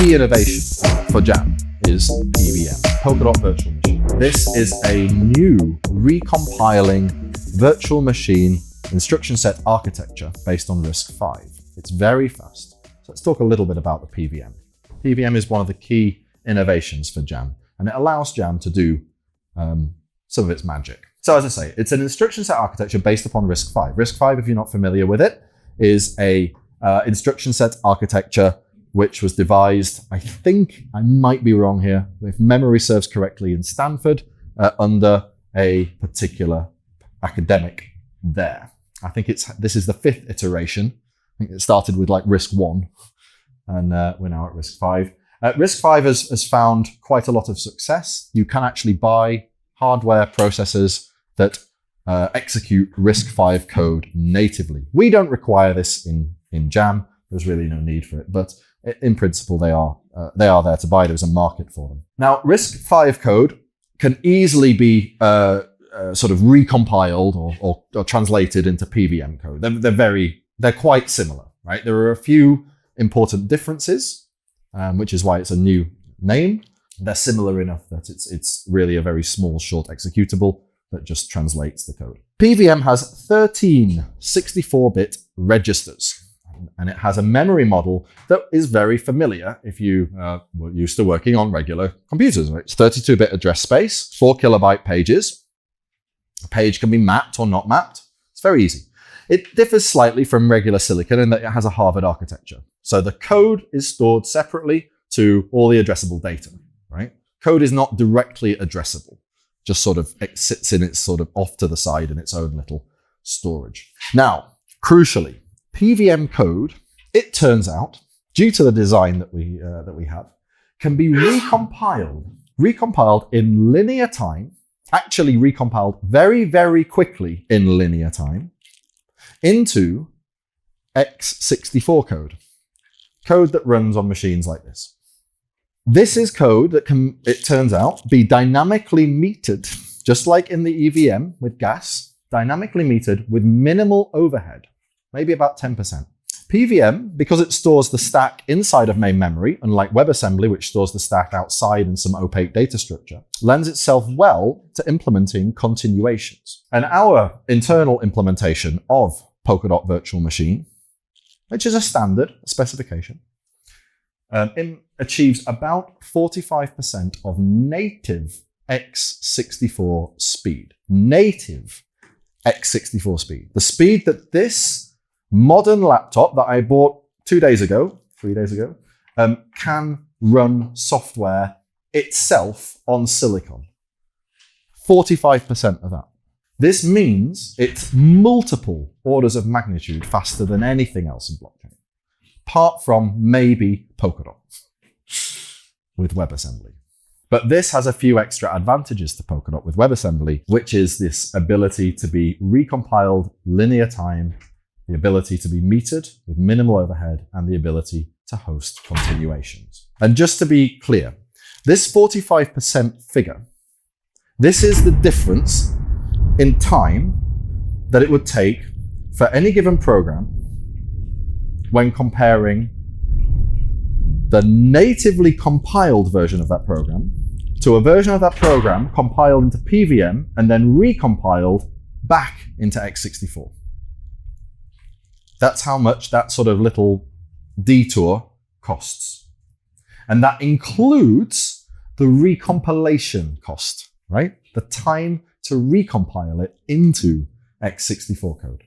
key innovation for Jam is PVM, Polkadot Virtual Machine. This is a new recompiling virtual machine instruction set architecture based on RISC-V. It's very fast. So let's talk a little bit about the PVM. PVM is one of the key innovations for Jam, and it allows Jam to do some of its magic. So as I say, it's an instruction set architecture based upon RISC-V. RISC-V, if you're not familiar with it, is a instruction set architecture which was devised, I think, I might be wrong here, if memory serves correctly, in Stanford under a particular academic there. I think this is the 5th iteration. I think it started with like RISC-1 and we're now at RISC-V. RISC-V has found quite a lot of success. You can actually buy hardware processors that execute RISC-V code natively. We don't require this in Jam. There's really no need for it, but in principle, they are there to buy. There's a market for them. Now, RISC-V code can easily be sort of recompiled or translated into PVM code. They're quite similar, right? There are a few important differences, which is why it's a new name. They're similar enough that it's really a very small, short executable that just translates the code. PVM has 13 64-bit registers, and it has a memory model that is very familiar if you were used to working on regular computers. Right? It's 32-bit address space, 4 kilobyte pages. A page can be mapped or not mapped. It's very easy. It differs slightly from regular silicon in that it has a Harvard architecture. So the code is stored separately to all the addressable data, right? Code is not directly addressable, just sort of it sits in its sort of off to the side in its own little storage. Now, crucially, PVM code, it turns out, due to the design that we have, can be recompiled in linear time, actually recompiled very, very quickly in linear time, into x64 code that runs on machines like this. This is code that can, it turns out, be dynamically metered, just like in the EVM with gas, dynamically metered with minimal overhead, maybe about 10%. PVM, because it stores the stack inside of main memory, unlike WebAssembly, which stores the stack outside in some opaque data structure, lends itself well to implementing continuations. And our internal implementation of Polkadot Virtual Machine, which is a standard specification, achieves about 45% of native x64 speed. Native x64 speed. The speed that this modern laptop that I bought 3 days ago, can run software itself on silicon. 45% of that. This means it's multiple orders of magnitude faster than anything else in blockchain, apart from maybe Polkadot with WebAssembly. But this has a few extra advantages to Polkadot with WebAssembly, which is this ability to be recompiled linear time, the ability to be metered with minimal overhead, and the ability to host continuations. And just to be clear, this 45% figure, this is the difference in time that it would take for any given program when comparing the natively compiled version of that program to a version of that program compiled into PVM and then recompiled back into x64. That's how much that sort of little detour costs. And that includes the recompilation cost, right? The time to recompile it into x64 code.